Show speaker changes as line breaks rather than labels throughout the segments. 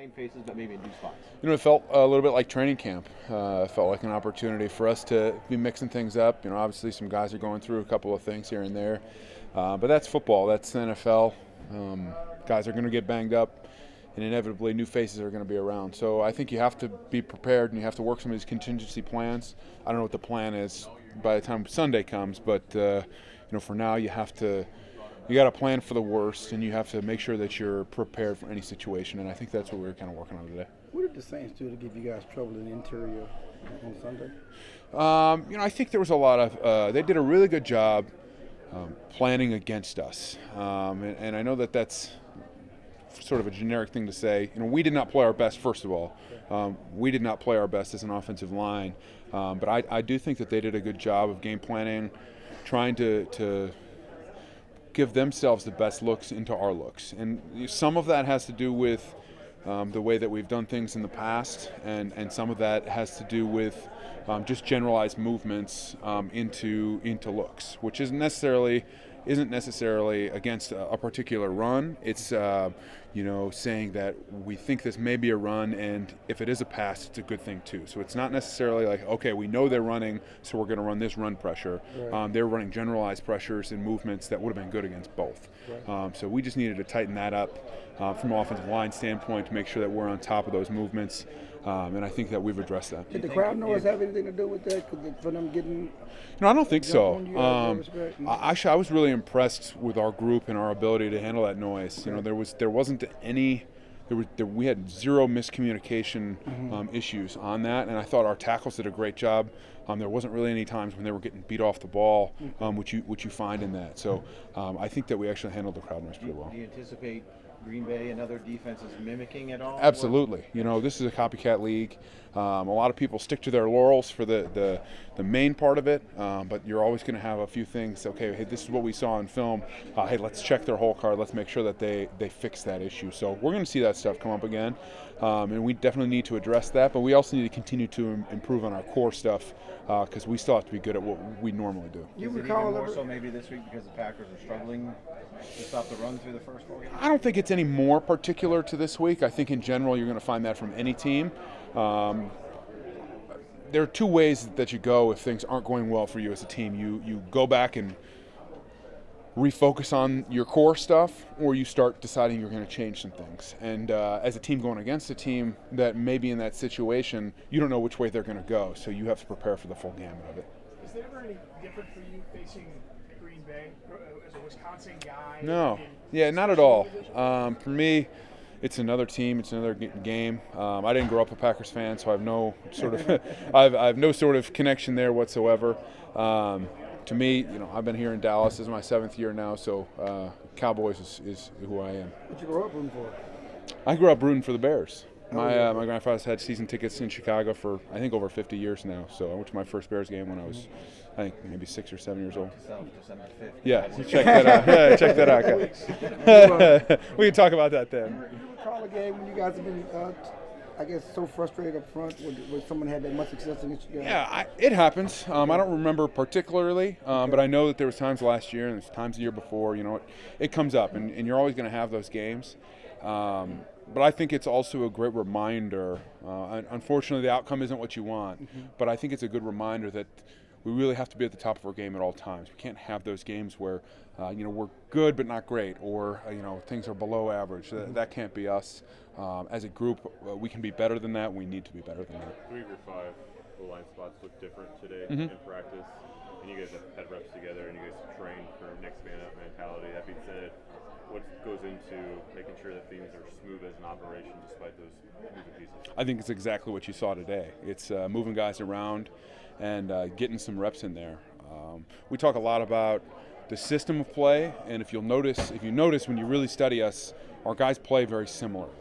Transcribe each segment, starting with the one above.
same faces, but maybe in new spots?
It felt a little bit like training camp. It felt like an opportunity for us to be mixing things up. Obviously some guys are going through a couple of things here and there, but that's football. That's the NFL. Guys are going to get banged up, and inevitably new faces are going to be around. So I think you have to be prepared, and you have to work some of these contingency plans. I don't know what the plan is by the time Sunday comes, but for now you got to plan for the worst, and you have to make sure that you're prepared for any situation, and I think that's what we're kind of working on today.
What did the Saints do to give you guys trouble in the interior on Sunday?
I think there was a lot of they did a really good job planning against us, and I know that that's sort of a generic thing to say. We did not play our best, first of all. We did not play our best as an offensive line, but I do think that they did a good job of game planning, trying to give themselves the best looks into our looks. And some of that has to do with the way that we've done things in the past, and some of that has to do with just generalized movements into looks, which isn't necessarily against a particular run. It's saying that we think this may be a run, and if it is a pass, it's a good thing too. So it's not necessarily like, okay, we know they're running, so we're going to run this run pressure. Right. They're running generalized pressures and movements that would have been good against both. Right. So we just needed to tighten that up from an offensive line standpoint to make sure that we're on top of those movements. And I think that we've addressed that.
Did the crowd noise have anything to do with that? For them getting?
No, I don't think so. Actually, I was really impressed with our group and our ability to handle that noise. Okay. There wasn't any. We had zero miscommunication issues on that, and I thought our tackles did a great job. There wasn't really any times when they were getting beat off the ball, which you find in that. So I think that we actually handled the crowd noise pretty well.
Do you anticipate Green Bay and other defenses mimicking at all?
Absolutely. This is a copycat league. A lot of people stick to their laurels for the main part of it, but you're always going to have a few things. Okay, hey, this is what we saw in film. Hey, let's check their whole card. Let's make sure that they fix that issue. So we're going to see that stuff come up again, and we definitely need to address that. But we also need to continue to improve on our core stuff because we still have to be good at what we normally do.
You recall even more so maybe this week because the Packers are struggling to stop the run through the first 4 games?
I don't think it's any more particular to this week. I think in general you're going to find that from any team. There are two ways that you go if things aren't going well for you as a team. You go back and refocus on your core stuff, or you start deciding you're going to change some things. And as a team going against a team that may be in that situation, you don't know which way they're going to go, so you have to prepare for the full gamut of it.
Is there ever any different for you facing Green Bay as a Wisconsin guy?
No. Yeah, not at all. For me, it's another team. It's another game. I didn't grow up a Packers fan, so I have no sort of I have no sort of connection there whatsoever. To me, I've been here in Dallas. This is my 7th year now, so Cowboys is who I am.
What you grew up rooting for?
I grew up rooting for the Bears. My grandfather's had season tickets in Chicago for I think over 50 years now. So I went to my first Bears game when I was, I think maybe 6 or 7 years old.
December 5th.
Yeah, check that out. Yeah, check that out, guys. We can talk about that then.
Do you recall a game when you guys have been, I guess, so frustrated up front when someone had that much success against you guys?
Yeah, it happens. I don't remember particularly, but I know that there was times last year and there's times the year before. It comes up, and you're always going to have those games. But I think it's also a great reminder. Unfortunately, the outcome isn't what you want, but I think it's a good reminder that we really have to be at the top of our game at all times. We can't have those games where, we're good but not great, or things are below average. That can't be us. As a group, we can be better than that. We need to be better than that.
3 of your 5 O-line spots look different today in practice, and you guys have had reps together, and you guys train for next man up mentality. That being said, what goes into making sure that things are smooth as an operation despite those moving pieces?
I think it's exactly what you saw today. It's moving guys around and getting some reps in there. We talk a lot about the system of play, and if you notice when you really study us, our guys play very similarly.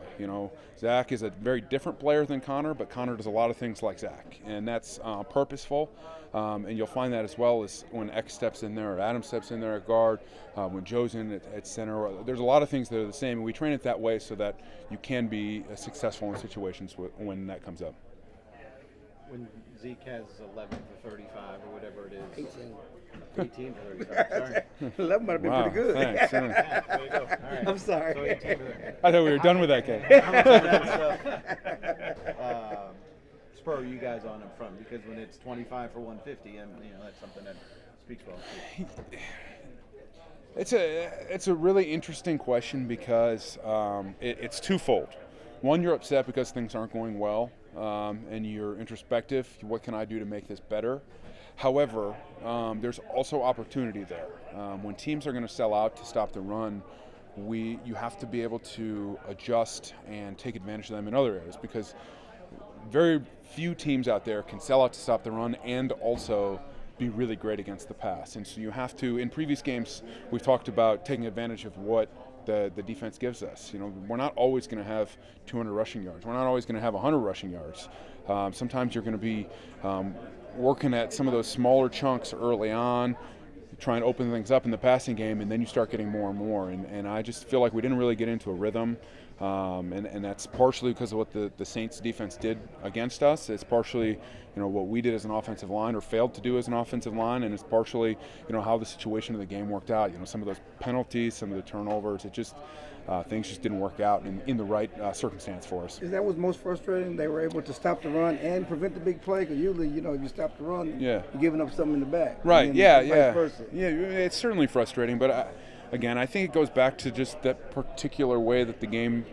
Zach is a very different player than Connor, but Connor does a lot of things like Zach, and that's purposeful. And you'll find that as well as when X steps in there or Adam steps in there at guard, when Joe's in at center. There's a lot of things that are the same, and we train it that way so that you can be successful in situations when that comes up.
when Zeke has 11 for 35 or whatever it is.
18.
18 for 35. Sorry.
11 might have been
Wow,
pretty good.
thanks.
Yeah, there you go. All right.
I'm sorry.
So 18 for 35.
I thought we were done with that game.
How much of that stuff spur you guys on in front? Because when it's 25 for 150, and that's something that speaks well to you.
It's a really interesting question because it's twofold. One, you're upset because things aren't going well, and you're introspective. What can I do to make this better? However, there's also opportunity there. When teams are going to sell out to stop the run, you have to be able to adjust and take advantage of them in other areas, because very few teams out there can sell out to stop the run and also be really great against the pass. And so you have to, in previous games, we've talked about taking advantage of what the defense gives us. We're not always going to have 200 rushing yards. We're not always going to have 100 rushing yards. Sometimes you're going to be working at some of those smaller chunks early on, try and open things up in the passing game, and then you start getting more and more. And I just feel like we didn't really get into a rhythm. And that's partially because of what the Saints defense did against us. It's partially, what we did as an offensive line or failed to do as an offensive line, and it's partially, how the situation of the game worked out. Some of those penalties, some of the turnovers, it just things just didn't work out in the right circumstance for us.
Is that what's most frustrating? They were able to stop the run and prevent the big play? Because usually, if you stop the run,
yeah,
you're giving up something in the back.
Right,
And
yeah.
vice versa.
Yeah, it's certainly frustrating, but again, I think it goes back to just that particular way that the game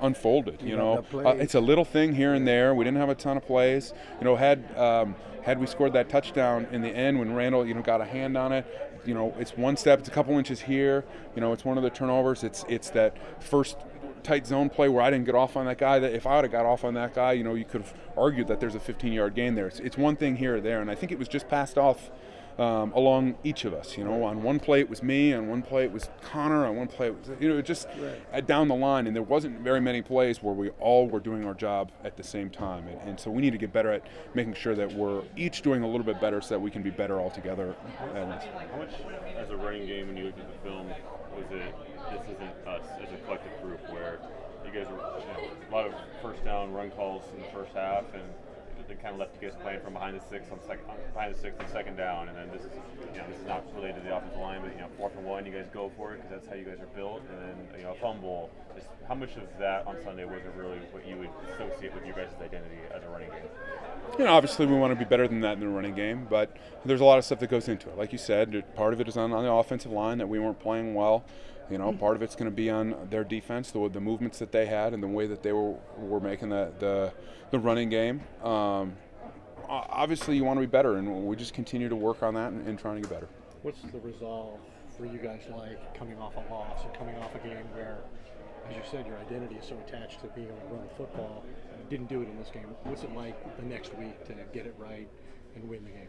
unfolded. It's a little thing here and there. We didn't have a ton of plays. Had we scored that touchdown in the end when Randall, got a hand on it, it's one step, it's a couple inches here. It's one of the turnovers. It's that first tight zone play where I didn't get off on that guy. That if I would have got off on that guy, you could have argued that there's a 15-yard gain there. It's one thing here or there, and I think it was just passed off along each of us. On one play it was me, on one play it was Connor, on one play it was, just down the line, and there wasn't very many plays where we all were doing our job at the same time, and so we need to get better at making sure that we're each doing a little bit better so that we can be better all together.
How much, as a running game, when you looked at the film, was it this isn't us as a collective group where you guys were a lot of first down run calls in the first half, and they kind of left you guys playing from behind the six on second down, and then this is not related to the offensive line, but 4th and 1, you guys go for it because that's how you guys are built, and then a fumble. Just how much of that on Sunday was it really what you would associate with your guys' identity as a running game?
Obviously we want to be better than that in the running game, but there's a lot of stuff that goes into it. Like you said, part of it is on the offensive line that we weren't playing well. Part of it's going to be on their defense, the movements that they had and the way that they were making the running game. Obviously, you want to be better, and we just continue to work on that and trying to get better.
What's the resolve for you guys like coming off a loss and coming off a game where, as you said, your identity is so attached to being able to run football? You didn't do it in this game. What's it like the next week to get it right and win the game?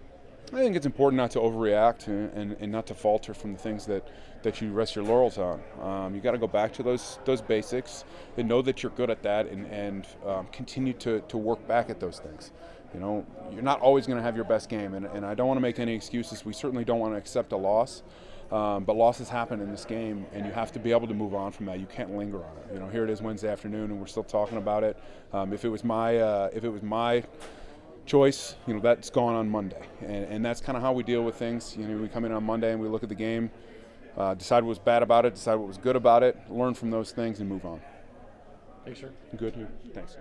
I think it's important not to overreact and not to falter from the things that you rest your laurels on. You got to go back to those basics and know that you're good at that and continue to work back at those things. You're not always going to have your best game, and I don't want to make any excuses. We certainly don't want to accept a loss, but losses happen in this game, and you have to be able to move on from that. You can't linger on it. Here it is Wednesday afternoon, and we're still talking about it. If it was my choice, that's gone on Monday, and that's kind of how we deal with things. We come in on Monday and we look at the game, decide what was bad about it, decide what was good about it, learn from those things, and move on.
Thanks, sir.
Good. Thanks.